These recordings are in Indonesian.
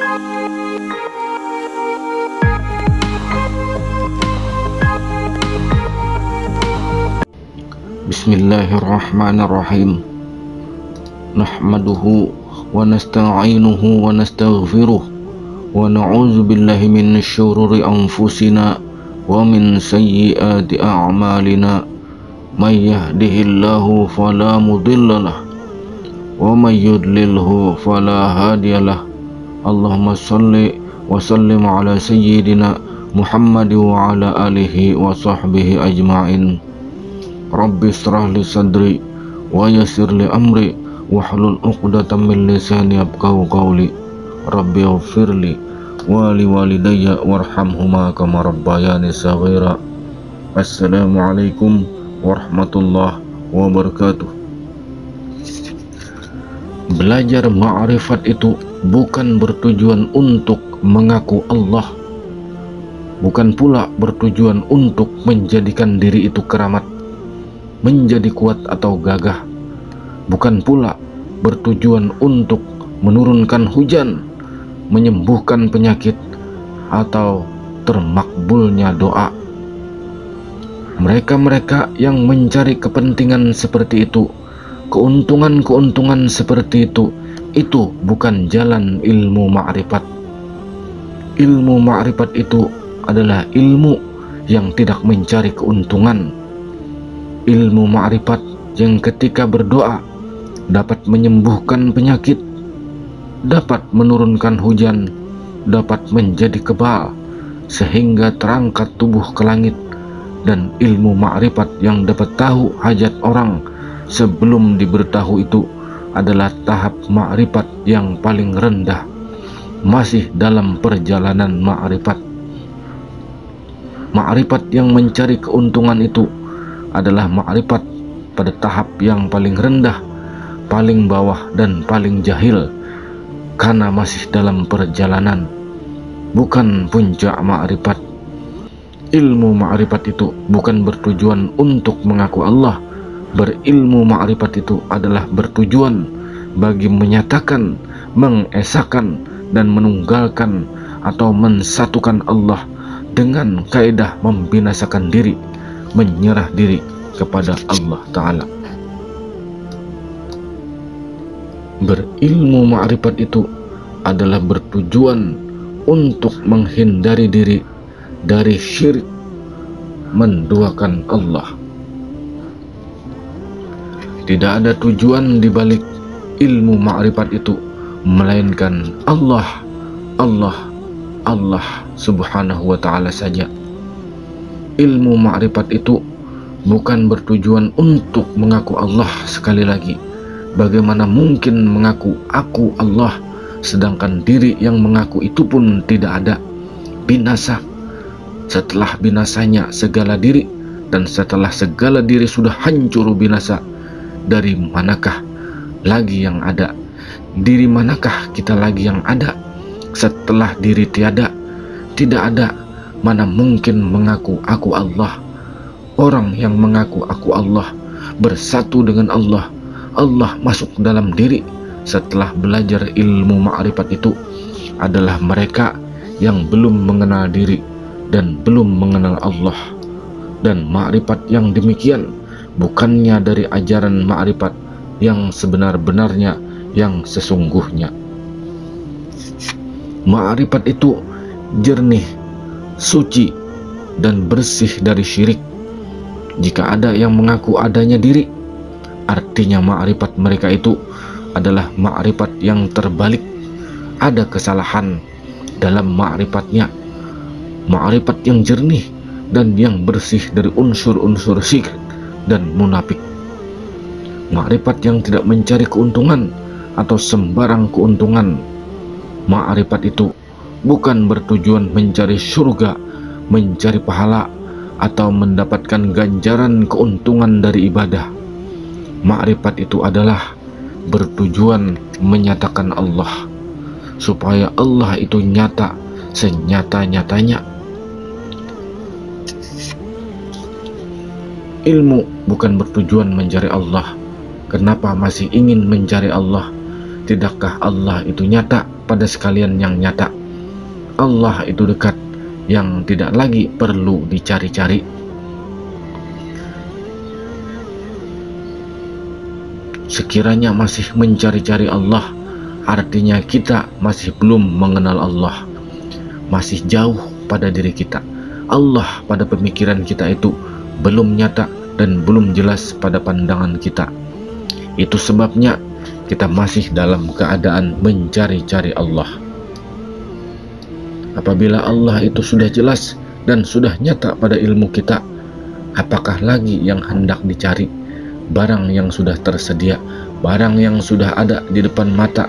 Bismillahirrahmanirrahim. Nahmaduhu wa nasta'inuhu wa nastaghfiruh wa na'udzu billahi min syururi anfusina wa min sayyiati a'malina. May yahdihillahu fala mudhillalah wa may yudlilhu fala hadiyalah. Allahumma shalli wa sallim ala sayyidina Muhammad wa ala alihi wa sahbihi ajma'in. Rabbi shrah li sadri wa yassir li amri wahlul 'uqdatam min lisani yafqahu qawli. Rabbi ighfirli wa li walidayya warhamhuma kama rabbayani shaghira. Assalamualaikum warahmatullahi wabarakatuh. Belajar ma'rifat itu bukan bertujuan untuk mengaku Allah, bukan pula bertujuan untuk menjadikan diri itu keramat, menjadi kuat atau gagah, bukan pula bertujuan untuk menurunkan hujan, menyembuhkan penyakit, atau termakbulnya doa. Mereka-mereka yang mencari kepentingan seperti itu, keuntungan-keuntungan seperti itu bukan jalan ilmu ma'rifat. Ilmu ma'rifat itu adalah ilmu yang tidak mencari keuntungan. Ilmu ma'rifat yang ketika berdoa dapat menyembuhkan penyakit, dapat menurunkan hujan, dapat menjadi kebal sehingga terangkat tubuh ke langit, dan ilmu ma'rifat yang dapat tahu hajat orang sebelum diberitahu itu adalah tahap ma'rifat yang paling rendah, masih dalam perjalanan ma'rifat. Ma'rifat yang mencari keuntungan itu adalah ma'rifat pada tahap yang paling rendah, paling bawah, dan paling jahil, karena masih dalam perjalanan, bukan puncak ma'rifat. Ilmu ma'rifat itu bukan bertujuan untuk mengaku Allah. Berilmu ma'rifat itu adalah bertujuan bagi menyatakan, mengesahkan, dan menunggalkan atau mensatukan Allah dengan kaidah membinasakan diri, menyerah diri kepada Allah Ta'ala. Berilmu ma'rifat itu adalah bertujuan untuk menghindari diri dari syirik, menduakan Allah. Tidak ada tujuan di balik ilmu ma'rifat itu melainkan Allah, Allah, Allah Subhanahu wa Ta'ala saja. Ilmu ma'rifat itu bukan bertujuan untuk mengaku Allah. Sekali lagi, bagaimana mungkin mengaku aku Allah sedangkan diri yang mengaku itu pun tidak ada, binasa. Setelah binasanya segala diri, dan setelah segala diri sudah hancur binasa, dari manakah lagi yang ada? Diri manakah kita lagi yang ada setelah diri tiada? Tidak ada. Mana mungkin mengaku aku Allah? Orang yang mengaku aku Allah bersatu dengan Allah, Allah masuk dalam diri. Setelah belajar ilmu ma'rifat itu adalah mereka yang belum mengenal diri dan belum mengenal Allah. Dan ma'rifat yang demikian bukannya dari ajaran ma'rifat yang sebenar-benarnya, yang sesungguhnya. Ma'rifat itu jernih, suci, dan bersih dari syirik. Jika ada yang mengaku adanya diri, artinya ma'rifat mereka itu adalah ma'rifat yang terbalik. Ada kesalahan dalam ma'rifatnya. Ma'rifat yang jernih dan yang bersih dari unsur-unsur syirik dan munafik. Ma'rifat yang tidak mencari keuntungan atau sembarang keuntungan. Ma'rifat itu bukan bertujuan mencari surga, mencari pahala, atau mendapatkan ganjaran keuntungan dari ibadah. Ma'rifat itu adalah bertujuan menyatakan Allah, supaya Allah itu nyata senyata-nyatanya. Ilmu bukan bertujuan mencari Allah. Kenapa masih ingin mencari Allah? Tidakkah Allah itu nyata kepada sekalian yang nyata. Allah itu dekat, yang tidak lagi perlu dicari-cari. Sekiranya masih mencari-cari Allah, artinya kita masih belum mengenal Allah, masih jauh pada diri kita. Allah pada pemikiran kita itu belum nyata dan belum jelas pada pandangan kita. Itu sebabnya kita masih dalam keadaan mencari-cari Allah. Apabila Allah itu sudah jelas dan sudah nyata pada ilmu kita, apakah lagi yang hendak dicari? Barang yang sudah tersedia, barang yang sudah ada di depan mata,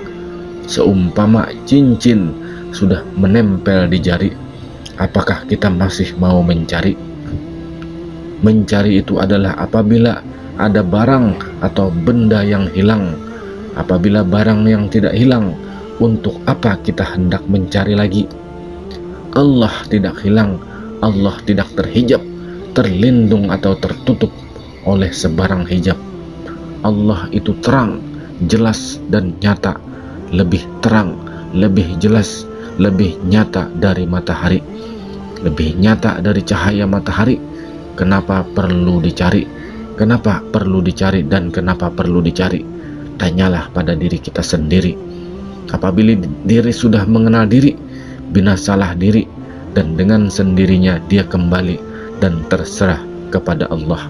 seumpama cincin sudah menempel di jari, apakah kita masih mau mencari? Mencari itu adalah apabila ada barang atau benda yang hilang. Apabila barang yang tidak hilang, untuk apa kita hendak mencari lagi? Allah tidak hilang, Allah tidak terhijab, terlindung atau tertutup oleh sebarang hijab. Allah itu terang, jelas dan nyata, lebih terang, lebih jelas, lebih nyata dari matahari, lebih nyata dari cahaya matahari. Kenapa perlu dicari? Kenapa perlu dicari dan kenapa perlu dicari? Tanyalah pada diri kita sendiri. Apabila diri sudah mengenal diri, binasalah diri, dan dengan sendirinya dia kembali dan terserah kepada Allah.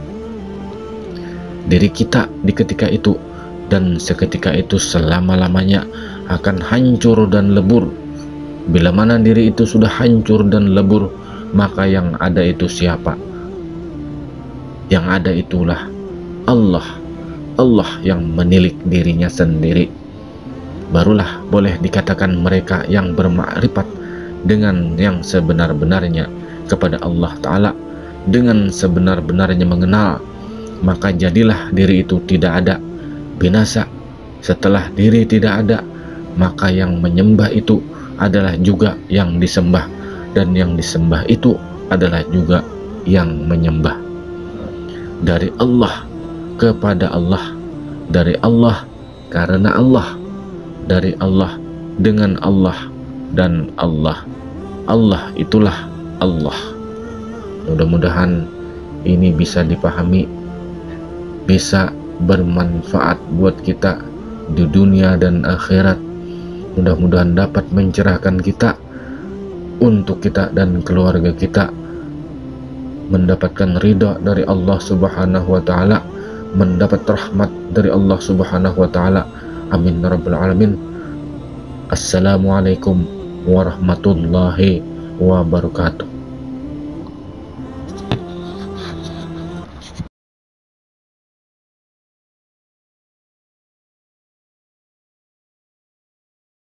Diri kita di ketika itu dan seketika itu selama-lamanya akan hancur dan lebur. Bila mana diri itu sudah hancur dan lebur, maka yang ada itu siapa? Yang ada itulah Allah. Allah yang menilik dirinya sendiri. Barulah boleh dikatakan mereka yang bermakrifat dengan yang sebenar-benarnya kepada Allah Ta'ala, dengan sebenar-benarnya mengenal, maka jadilah diri itu tidak ada, binasa. Setelah diri tidak ada, maka yang menyembah itu adalah juga yang disembah, dan yang disembah itu adalah juga yang menyembah. Dari Allah kepada Allah, dari Allah karena Allah, dari Allah dengan Allah, dan Allah. Allah itulah Allah. Mudah-mudahan ini bisa dipahami, bisa bermanfaat buat kita di dunia dan akhirat. Mudah-mudahan dapat mencerahkan kita, untuk kita dan keluarga kita mendapatkan ridha dari Allah Subhanahu wa Ta'ala, mendapat rahmat dari Allah Subhanahu wa Ta'ala. Amin ya rabbal alamin. Assalamualaikum warahmatullahi wabarakatuh.